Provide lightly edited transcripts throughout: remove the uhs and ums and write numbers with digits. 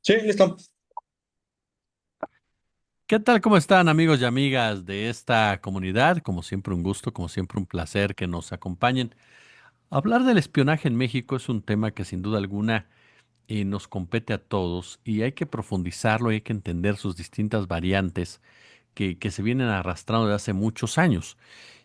Sí, listo. ¿Qué tal? ¿Cómo están amigos y amigas de esta comunidad? Como siempre un gusto, como siempre un placer que nos acompañen. Hablar del espionaje en México es un tema que sin duda alguna nos compete a todos y hay que profundizarlo y hay que entender sus distintas variantes que se vienen arrastrando desde hace muchos años.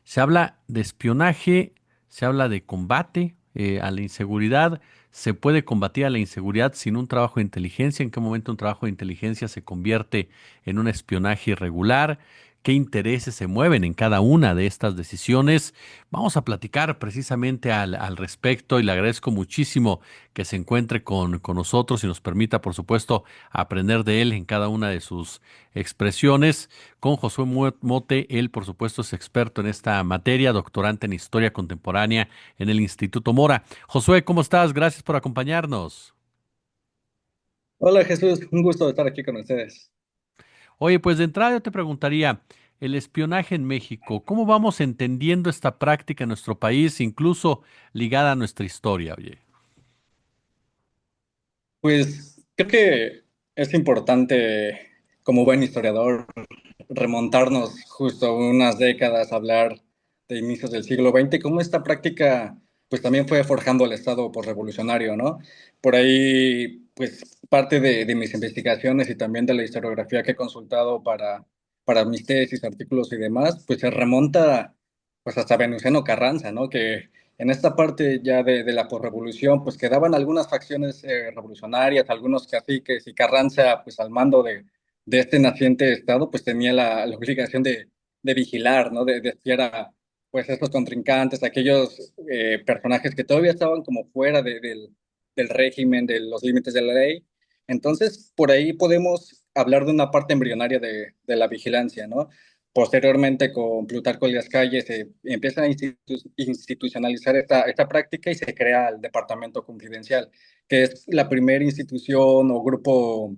Se habla de espionaje, se habla de combate a la inseguridad. ¿Se puede combatir a la inseguridad sin un trabajo de inteligencia? ¿En qué momento un trabajo de inteligencia se convierte en un espionaje irregular? ¿Qué intereses se mueven en cada una de estas decisiones? Vamos a platicar precisamente al respecto y le agradezco muchísimo que se encuentre con nosotros y nos permita, por supuesto, aprender de él en cada una de sus expresiones con Josué Mote. Él, por supuesto, es experto en esta materia, doctorante en Historia Contemporánea en el Instituto Mora. Josué, ¿cómo estás? Gracias por acompañarnos. Hola Jesús, un gusto estar aquí con ustedes. Oye, pues de entrada yo te preguntaría, el espionaje en México, ¿cómo vamos entendiendo esta práctica en nuestro país, incluso ligada a nuestra historia? Oye. Pues creo que es importante, como buen historiador, remontarnos justo unas décadas, hablar de inicios del siglo XX, cómo esta práctica pues también fue forjando el Estado revolucionario, ¿no? Por ahí, pues parte de mis investigaciones y también de la historiografía que he consultado para mis tesis, artículos y demás, pues se remonta pues hasta Venustiano Carranza, ¿no? Que en esta parte ya de la posrevolución, pues quedaban algunas facciones revolucionarias, algunos caciques y Carranza, pues al mando de este naciente Estado, pues tenía la obligación de vigilar, ¿no? De espiar a, pues, estos contrincantes, aquellos personajes que todavía estaban como fuera del régimen, de los límites de la ley. Entonces, por ahí podemos hablar de una parte embrionaria de la vigilancia, ¿no? Posteriormente, con Plutarco Elías Calles, se empieza a institucionalizar esta práctica y se crea el Departamento Confidencial, que es la primera institución o grupo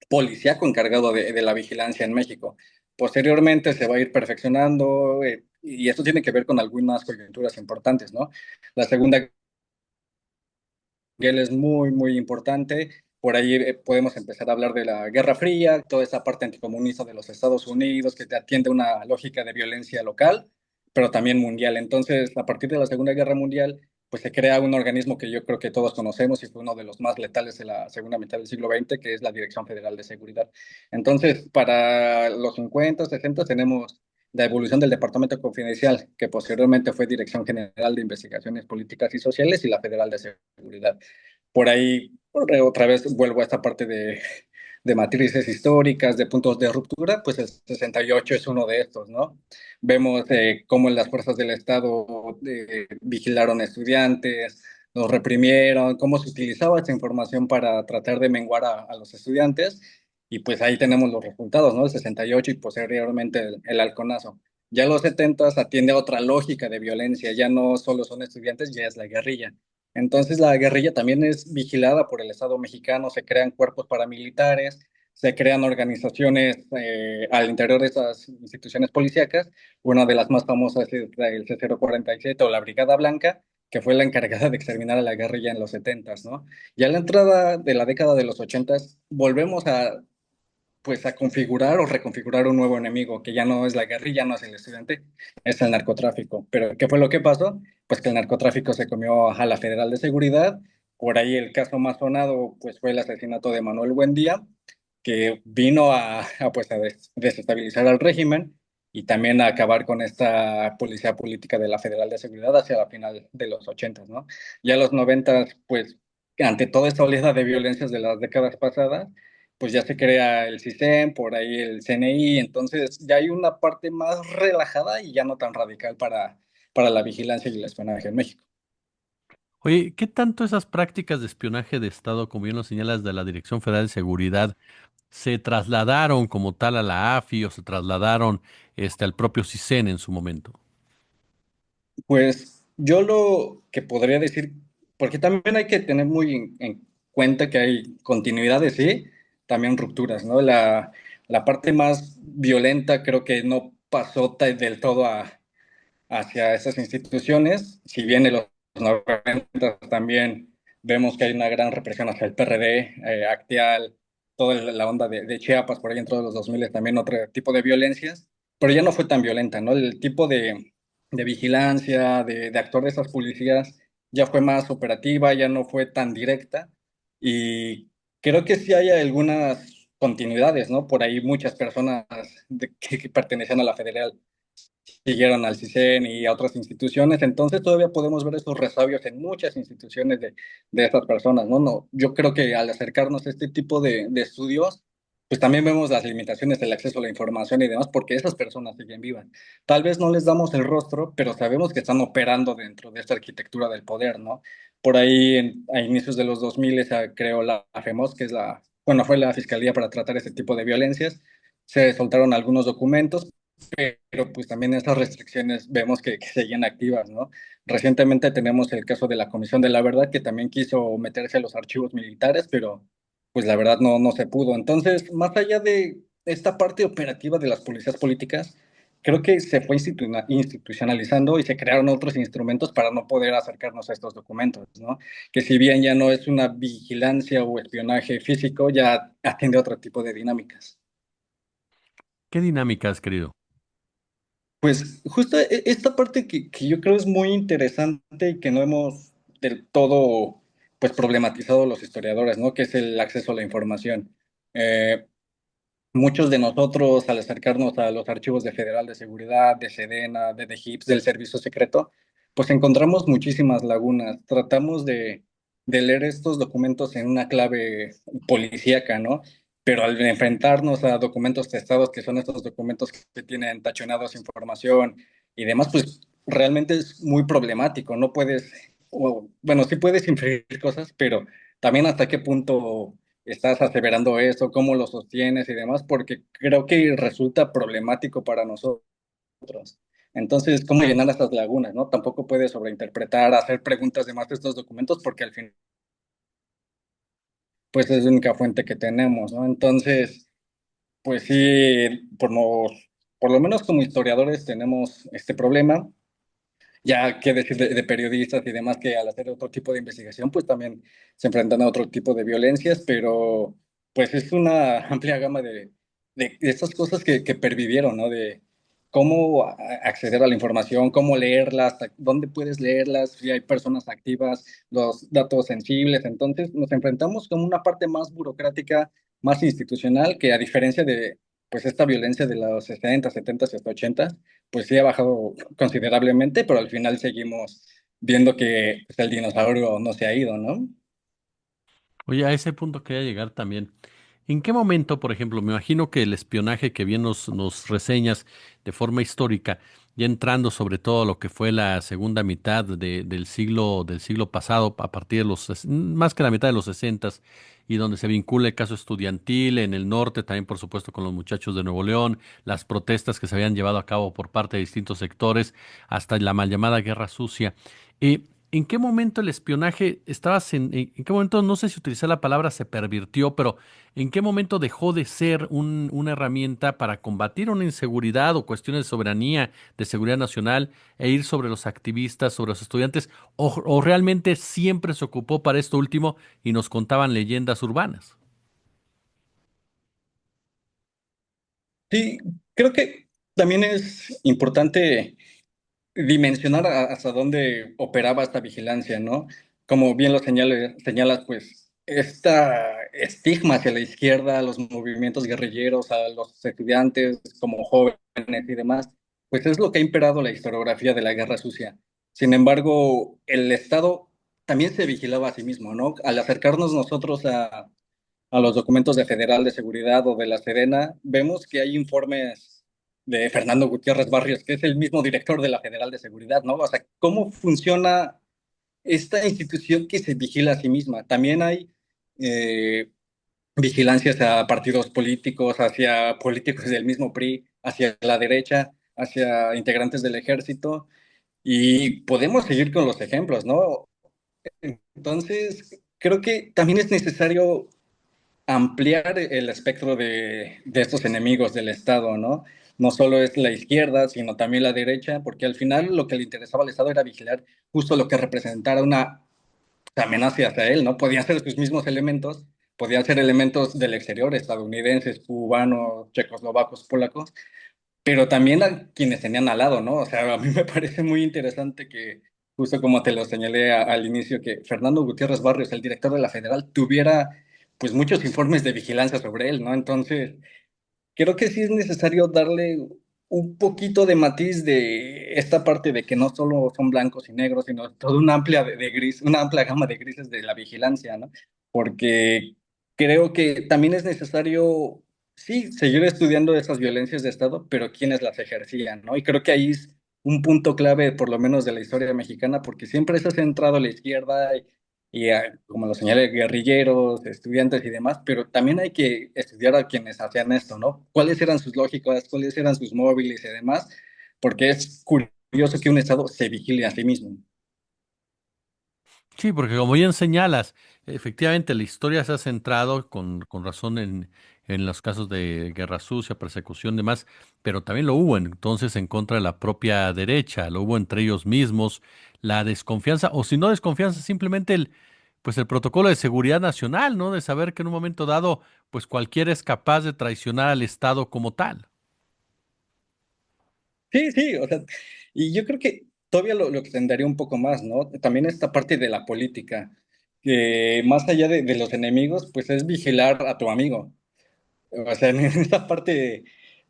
policíaco encargado de la vigilancia en México. Posteriormente se va a ir perfeccionando y esto tiene que ver con algunas coyunturas importantes, ¿no? La Segunda Guerra es muy, muy importante. Por ahí podemos empezar a hablar de la Guerra Fría, toda esa parte anticomunista de los Estados Unidos que atiende una lógica de violencia local, pero también mundial. Entonces, a partir de la Segunda Guerra Mundial, pues se crea un organismo que yo creo que todos conocemos y fue uno de los más letales de la segunda mitad del siglo XX, que es la Dirección Federal de Seguridad. Entonces, para los 50, 60 tenemos la evolución del Departamento Confidencial, que posteriormente fue Dirección General de Investigaciones Políticas y Sociales y la Federal de Seguridad. Por ahí, otra vez vuelvo a esta parte de matrices históricas, de puntos de ruptura, pues el 68 es uno de estos, ¿no? Vemos cómo las fuerzas del Estado vigilaron estudiantes, los reprimieron, cómo se utilizaba esta información para tratar de menguar a los estudiantes, y pues ahí tenemos los resultados, ¿no? El 68 y posteriormente el halconazo. Ya los 70 atiende a otra lógica de violencia, ya no solo son estudiantes, ya es la guerrilla. Entonces la guerrilla también es vigilada por el Estado mexicano, se crean cuerpos paramilitares, se crean organizaciones al interior de estas instituciones policíacas. Una de las más famosas es el C-047 o la Brigada Blanca, que fue la encargada de exterminar a la guerrilla en los 70s, ¿no? Y a la entrada de la década de los 80s volvemos a pues a configurar o reconfigurar un nuevo enemigo, que ya no es la guerrilla, no es el estudiante, es el narcotráfico. Pero ¿qué fue lo que pasó? Pues que el narcotráfico se comió a la Federal de Seguridad. Por ahí el caso más sonado pues fue el asesinato de Manuel Buendía, que vino pues a desestabilizar al régimen y también a acabar con esta policía política de la Federal de Seguridad hacia la final de los 80, ¿no? Ya en los 90, pues ante toda esta oleada de violencias de las décadas pasadas, pues ya se crea el CISEN, por ahí el CNI, entonces ya hay una parte más relajada y ya no tan radical para la vigilancia y el espionaje en México. Oye, ¿qué tanto esas prácticas de espionaje de Estado, como bien lo señalas, de la Dirección Federal de Seguridad, se trasladaron como tal a la AFI o se trasladaron al propio CISEN en su momento? Pues yo lo que podría decir, porque también hay que tener muy en cuenta que hay continuidades, sí, también rupturas, ¿no? La parte más violenta creo que no pasó del todo hacia esas instituciones, si bien en los 90 también vemos que hay una gran represión hacia el PRD, Acteal, toda la onda de Chiapas, por ahí entró de los 2000 también otro tipo de violencias, pero ya no fue tan violenta, ¿no? El tipo de vigilancia, de actuar de esas policías ya fue más operativa, ya no fue tan directa y creo que sí hay algunas continuidades, ¿no? Por ahí muchas personas que pertenecían a la federal siguieron al CISEN y a otras instituciones, entonces todavía podemos ver esos resabios en muchas instituciones de estas personas, ¿no? No, yo creo que al acercarnos a este tipo de estudios, pues también vemos las limitaciones del acceso a la información y demás, porque esas personas siguen vivas. Tal vez no les damos el rostro, pero sabemos que están operando dentro de esta arquitectura del poder, ¿no? Por ahí, a inicios de los 2000, se creó la FEMOS, que es bueno, fue la Fiscalía para tratar este tipo de violencias. Se soltaron algunos documentos, pero pues también esas restricciones vemos que seguían activas, ¿no? Recientemente tenemos el caso de la Comisión de la Verdad, que también quiso meterse a los archivos militares, pero pues la verdad no se pudo. Entonces, más allá de esta parte operativa de las policías políticas, creo que se fue institucionalizando y se crearon otros instrumentos para no poder acercarnos a estos documentos, ¿no? Que si bien ya no es una vigilancia o espionaje físico, ya atiende a otro tipo de dinámicas. ¿Qué dinámicas, querido? Pues justo esta parte que yo creo es muy interesante y que no hemos del todo pues problematizado los historiadores, ¿no? Que es el acceso a la información. Eh, Muchos de nosotros, al acercarnos a los archivos de Federal de Seguridad, de Sedena, de DGIPS, del Servicio Secreto, pues encontramos muchísimas lagunas. Tratamos de leer estos documentos en una clave policíaca, ¿no? Pero al enfrentarnos a documentos testados, que son estos documentos que tienen tachonados información y demás, pues realmente es muy problemático. No puedes, bueno, sí puedes inferir cosas, pero también hasta qué punto estás aseverando eso, cómo lo sostienes y demás, porque creo que resulta problemático para nosotros. Entonces, ¿cómo llenar estas lagunas, no? Tampoco puedes sobreinterpretar, hacer preguntas de más de estos documentos, porque al fin, pues es la única fuente que tenemos, ¿no? Entonces, pues sí, por lo menos como historiadores tenemos este problema. Ya qué decir de periodistas y demás que al hacer otro tipo de investigación, pues también se enfrentan a otro tipo de violencias, pero pues es una amplia gama de estas cosas que pervivieron, ¿no? De cómo acceder a la información, cómo leerlas, dónde puedes leerlas, si hay personas activas, los datos sensibles. Entonces nos enfrentamos con una parte más burocrática, más institucional, que a diferencia de pues esta violencia de los 60, 70 hasta 80 pues sí ha bajado considerablemente, pero al final seguimos viendo que pues, el dinosaurio no se ha ido, ¿no? Oye, a ese punto quería llegar también. ¿En qué momento, por ejemplo, me imagino que el espionaje que bien nos reseñas de forma histórica, ya entrando sobre todo a lo que fue la segunda mitad del siglo pasado, a partir de más que la mitad de los sesentas, y donde se vincula el caso estudiantil en el norte, también por supuesto con los muchachos de Nuevo León, las protestas que se habían llevado a cabo por parte de distintos sectores, hasta la mal llamada Guerra Sucia. ¿En qué momento el espionaje en qué momento, no sé si utilizar la palabra se pervirtió, pero en qué momento dejó de ser una herramienta para combatir una inseguridad o cuestiones de soberanía, de seguridad nacional, e ir sobre los activistas, sobre los estudiantes, o realmente siempre se ocupó para esto último y nos contaban leyendas urbanas? Sí, creo que también es importante dimensionar hasta dónde operaba esta vigilancia, ¿no? Como bien lo señalas, pues, esta estigma hacia la izquierda, a los movimientos guerrilleros, a los estudiantes como jóvenes y demás, pues es lo que ha imperado la historiografía de la Guerra Sucia. Sin embargo, el Estado también se vigilaba a sí mismo, ¿no? Al acercarnos nosotros a los documentos de Federal de Seguridad o de la Sedena, vemos que hay informes de Fernando Gutiérrez Barrios, que es el mismo director de la Federal de Seguridad, ¿no? O sea, ¿cómo funciona esta institución que se vigila a sí misma? También hay eh, vigilancias a partidos políticos, hacia políticos del mismo PRI, hacia la derecha, hacia integrantes del ejército, y podemos seguir con los ejemplos, ¿no? Entonces, creo que también es necesario ampliar el espectro de estos enemigos del Estado, ¿no? No solo es la izquierda, sino también la derecha, porque al final lo que le interesaba al Estado era vigilar justo lo que representara una amenaza hacia él, ¿no? Podían ser sus mismos elementos, podían ser elementos del exterior, estadounidenses, cubanos, checoslovacos, polacos, pero también a quienes tenían al lado, ¿no? O sea, a mí me parece muy interesante que, justo como te lo señalé al inicio, que Fernando Gutiérrez Barrios, el director de la Federal, tuviera pues muchos informes de vigilancia sobre él, ¿no? Entonces, creo que sí es necesario darle un poquito de matiz de esta parte de que no solo son blancos y negros, sino toda una amplia de gris, una amplia gama de grises de la vigilancia, ¿no? Porque creo que también es necesario, sí, seguir estudiando esas violencias de Estado, pero quiénes las ejercían, ¿no? Y creo que ahí es un punto clave, por lo menos de la historia mexicana, porque siempre se ha centrado a la izquierda como lo señalé, guerrilleros, estudiantes y demás, pero también hay que estudiar a quienes hacían esto, ¿no? ¿Cuáles eran sus lógicas, cuáles eran sus móviles y demás? Porque es curioso que un Estado se vigile a sí mismo. Sí, porque como bien señalas, efectivamente la historia se ha centrado con razón en los casos de guerra sucia, persecución y demás, pero también lo hubo entonces en contra de la propia derecha, lo hubo entre ellos mismos, la desconfianza, o si no desconfianza, simplemente pues el protocolo de seguridad nacional, ¿no? De saber que en un momento dado, pues cualquiera es capaz de traicionar al Estado como tal. Sí, sí, o sea, y yo creo que todavía lo extendería un poco más, ¿no? También esta parte de la política, que más allá de los enemigos, pues es vigilar a tu amigo. O sea, en esta parte,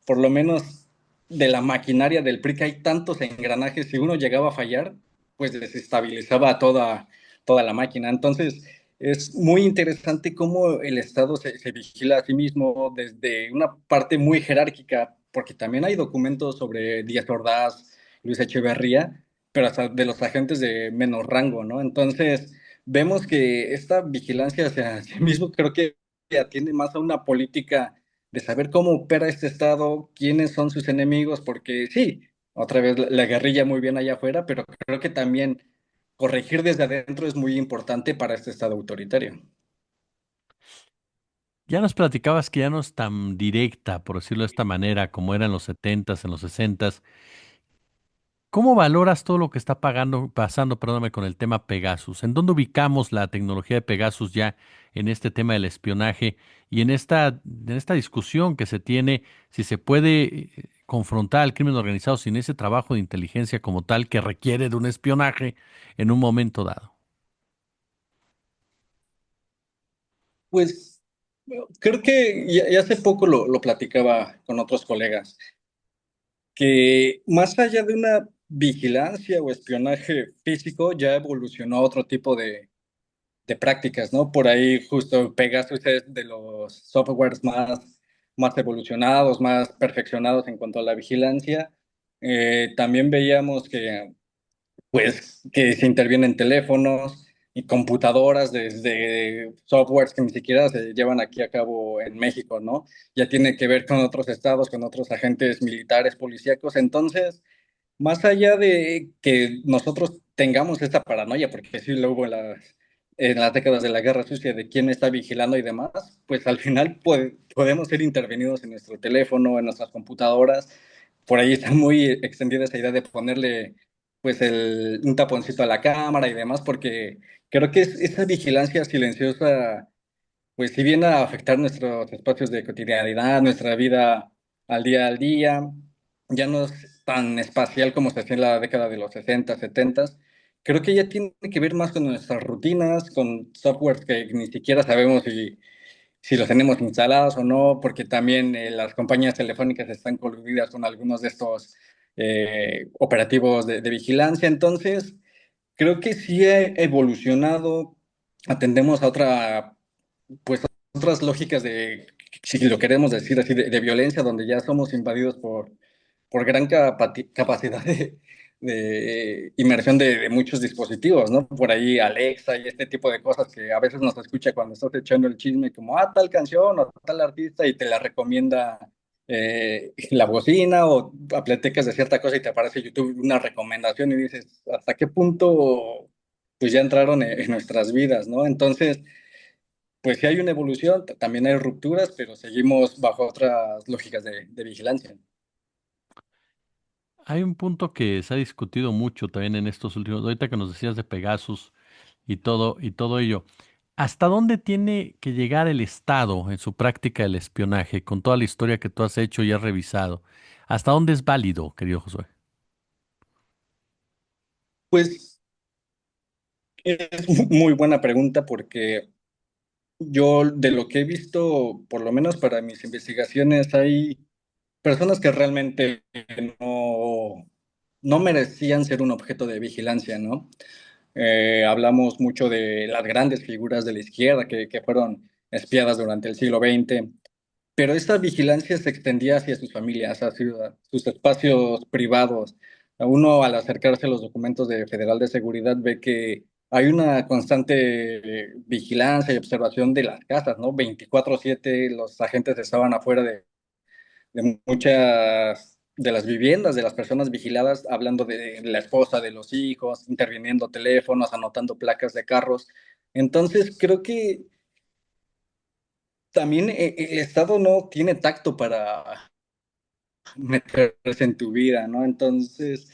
por lo menos de la maquinaria del PRI, que hay tantos engranajes, si uno llegaba a fallar, pues desestabilizaba toda la máquina. Entonces, es muy interesante cómo el Estado se vigila a sí mismo desde una parte muy jerárquica, porque también hay documentos sobre Díaz Ordaz, Luis Echeverría, pero hasta de los agentes de menos rango, ¿no? Entonces, vemos que esta vigilancia hacia sí mismo creo que atiende más a una política de saber cómo opera este Estado, quiénes son sus enemigos, porque sí, otra vez la guerrilla muy bien allá afuera, pero creo que también corregir desde adentro es muy importante para este Estado autoritario. Ya nos platicabas que ya no es tan directa, por decirlo de esta manera, como era en los setentas, en los sesentas. ¿Cómo valoras todo lo que está pasando, perdóname, con el tema Pegasus? ¿En dónde ubicamos la tecnología de Pegasus ya en este tema del espionaje y en esta discusión que se tiene, si se puede confrontar al crimen organizado sin ese trabajo de inteligencia como tal que requiere de un espionaje en un momento dado? Pues creo que ya hace poco lo platicaba con otros colegas, que más allá de una vigilancia o espionaje físico, ya evolucionó a otro tipo de prácticas, ¿no? Por ahí justo Pegasus es de los softwares más evolucionados, más perfeccionados en cuanto a la vigilancia. También veíamos que, pues, que se intervienen teléfonos y computadoras desde softwares que ni siquiera se llevan aquí a cabo en México, ¿no? Ya tiene que ver con otros estados, con otros agentes militares, policíacos. Entonces, más allá de que nosotros tengamos esta paranoia, porque sí lo hubo en las décadas de la Guerra Sucia, de quién está vigilando y demás, pues al final podemos ser intervenidos en nuestro teléfono, en nuestras computadoras. Por ahí está muy extendida esa idea de ponerle pues un taponcito a la cámara y demás, porque creo que esa vigilancia silenciosa pues si viene a afectar nuestros espacios de cotidianidad, nuestra vida al día, ya no es tan espacial como se hacía en la década de los 60, 70, creo que ya tiene que ver más con nuestras rutinas, con softwares que ni siquiera sabemos si los tenemos instalados o no, porque también las compañías telefónicas están coludidas con algunos de estos operativos de vigilancia. Entonces, creo que sí ha evolucionado, atendemos a pues otras lógicas si lo queremos decir así, de violencia, donde ya somos invadidos por gran capacidad de inmersión de muchos dispositivos, ¿no? Por ahí Alexa y este tipo de cosas que a veces nos escucha cuando estás echando el chisme, como, tal canción o tal artista y te la recomienda la bocina o platicas de cierta cosa y te aparece YouTube una recomendación y dices, ¿hasta qué punto pues ya entraron en nuestras vidas, ¿no? Entonces, pues sí hay una evolución, también hay rupturas, pero seguimos bajo otras lógicas de vigilancia. Hay un punto que se ha discutido mucho también en estos últimos, ahorita que nos decías de Pegasus y todo ello. ¿hasta dónde tiene que llegar el Estado en su práctica del espionaje, con toda la historia que tú has hecho y has revisado? ¿Hasta dónde es válido, querido Josué? Pues es muy buena pregunta porque yo de lo que he visto, por lo menos para mis investigaciones, hay personas que realmente no merecían ser un objeto de vigilancia, ¿no? Hablamos mucho de las grandes figuras de la izquierda que fueron espiadas durante el siglo XX, pero esta vigilancia se extendía hacia sus familias, hacia sus espacios privados. Uno, al acercarse a los documentos de Federal de Seguridad, ve que hay una constante vigilancia y observación de las casas, ¿no? 24/7 los agentes estaban afuera de muchas de las viviendas de las personas vigiladas, hablando de la esposa, de los hijos, interviniendo teléfonos, anotando placas de carros. Entonces, creo que también el Estado no tiene tacto para meterse en tu vida, ¿no? Entonces,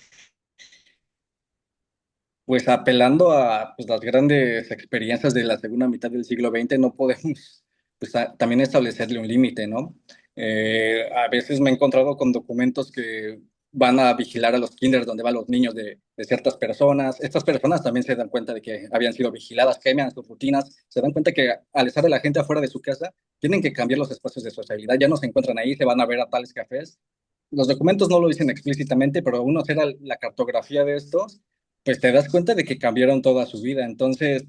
pues apelando a pues, las grandes experiencias de la segunda mitad del siglo XX, no podemos pues, también establecerle un límite, ¿no? A veces me he encontrado con documentos que van a vigilar a los kinders donde van los niños de ciertas personas. Estas personas también se dan cuenta de que habían sido vigiladas, cambian sus rutinas, se dan cuenta que al estar de la gente afuera de su casa, tienen que cambiar los espacios de sociabilidad, ya no se encuentran ahí, se van a ver a tales cafés. Los documentos no lo dicen explícitamente, pero uno hace la cartografía de estos, pues te das cuenta de que cambiaron toda su vida. Entonces,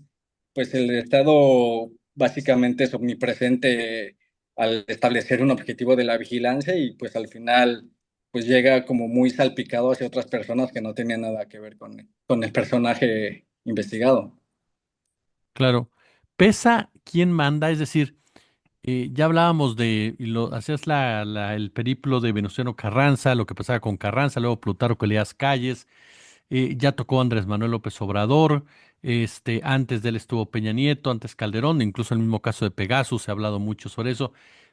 pues el Estado básicamente es omnipresente al establecer un objetivo de la vigilancia y pues al final pues llega como muy salpicado hacia otras personas que no tenían nada que ver con el personaje investigado. Claro. ¿Pesa quién manda? Es decir, ya hablábamos de, y lo hacías el periplo de Venustiano Carranza, lo que pasaba con Carranza, luego Plutarco Elías Calles, ya tocó Andrés Manuel López Obrador, antes de él estuvo Peña Nieto, antes Calderón, incluso el mismo caso de Pegasus, se ha hablado mucho sobre eso.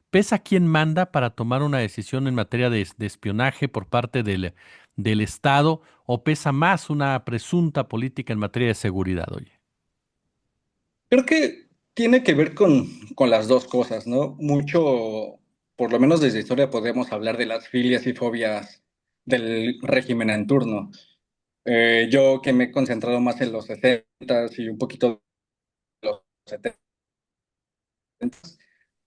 ¿Pesa quién manda para tomar una decisión en materia de espionaje por parte del Estado o pesa más una presunta política en materia de seguridad, oye? Creo que tiene que ver con las dos cosas, ¿no? Mucho, por lo menos desde historia podemos hablar de las filias y fobias del régimen en turno. Yo que me he concentrado más en los 60 y un poquito de los 70,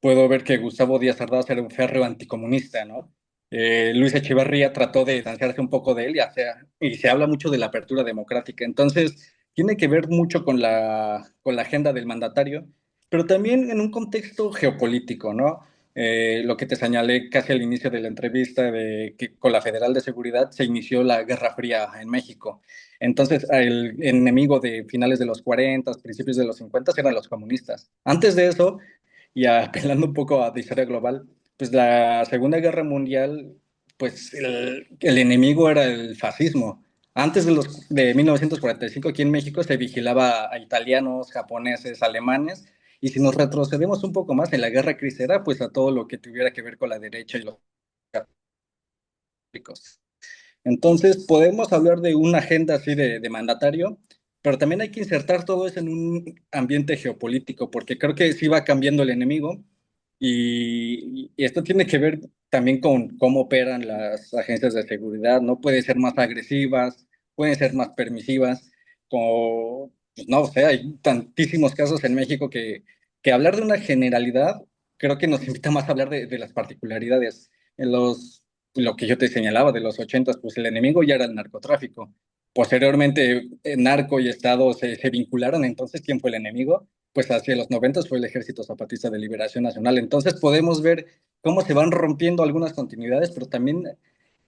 puedo ver que Gustavo Díaz Ordaz era un férreo anticomunista, ¿no? Luis Echeverría trató de distanciarse un poco de él y se habla mucho de la apertura democrática. Entonces, tiene que ver mucho con la agenda del mandatario, pero también en un contexto geopolítico, ¿no? Lo que te señalé casi al inicio de la entrevista, de que con la Federal de Seguridad se inició la Guerra Fría en México. Entonces, el enemigo de finales de los 40, principios de los 50 eran los comunistas. Antes de eso, y apelando un poco a la historia global, pues la Segunda Guerra Mundial, pues el enemigo era el fascismo. Antes de 1945 aquí en México se vigilaba a italianos, japoneses, alemanes, y si nos retrocedemos un poco más en la Guerra Cristera, pues a todo lo que tuviera que ver con la derecha y los católicos. Entonces, podemos hablar de una agenda así de mandatario, pero también hay que insertar todo eso en un ambiente geopolítico, porque creo que sí va cambiando el enemigo y esto tiene que ver también con cómo operan las agencias de seguridad, ¿no? Pueden ser más agresivas, pueden ser más permisivas, como, pues no sé, hay tantísimos casos en México que hablar de una generalidad creo que nos invita más a hablar de las particularidades. En lo que yo te señalaba de los 80, pues el enemigo ya era el narcotráfico. Posteriormente, narco y Estado se vincularon, entonces, ¿quién fue el enemigo? Pues hacia los 90 fue el Ejército Zapatista de Liberación Nacional. Entonces podemos ver cómo se van rompiendo algunas continuidades, pero también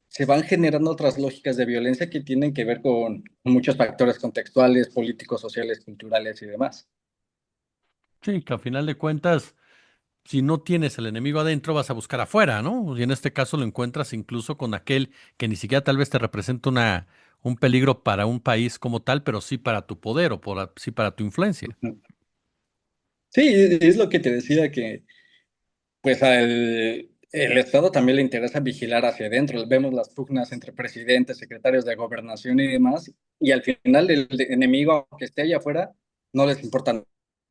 se van generando otras lógicas de violencia que tienen que ver con muchos factores contextuales, políticos, sociales, culturales y demás. Sí, que a final de cuentas, si no tienes el enemigo adentro, vas a buscar afuera, ¿no? Y en este caso lo encuentras incluso con aquel que ni siquiera tal vez te representa un peligro para un país como tal, pero sí para tu poder o sí para tu influencia. Sí, es lo que te decía que pues el Estado también le interesa vigilar hacia adentro. Vemos las pugnas entre presidentes, secretarios de gobernación y demás, y al final el enemigo, aunque esté allá afuera, no les importa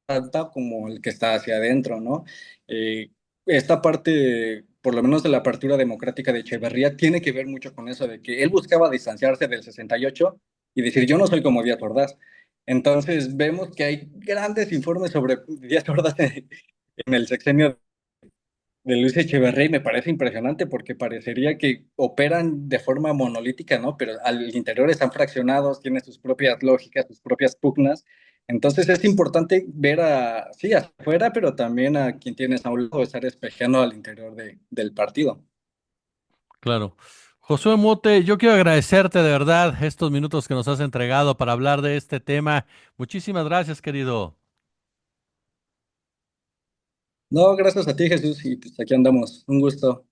alta como el que está hacia adentro, ¿no? Eh, Esta parte, por lo menos de la apertura democrática de Echeverría, tiene que ver mucho con eso de que él buscaba distanciarse del 68 y decir, yo no soy como Díaz Ordaz. Entonces vemos que hay grandes informes sobre Díaz Ordaz en el sexenio de Luis Echeverría y me parece impresionante porque parecería que operan de forma monolítica, ¿no? Pero al interior están fraccionados, tienen sus propias lógicas, sus propias pugnas. Entonces es importante ver a, sí, afuera, pero también a quien tienes a un lado, estar espejeando al interior del partido. Claro. Josué Mote, yo quiero agradecerte de verdad estos minutos que nos has entregado para hablar de este tema. Muchísimas gracias, querido. No, gracias a ti, Jesús, y pues aquí andamos. Un gusto.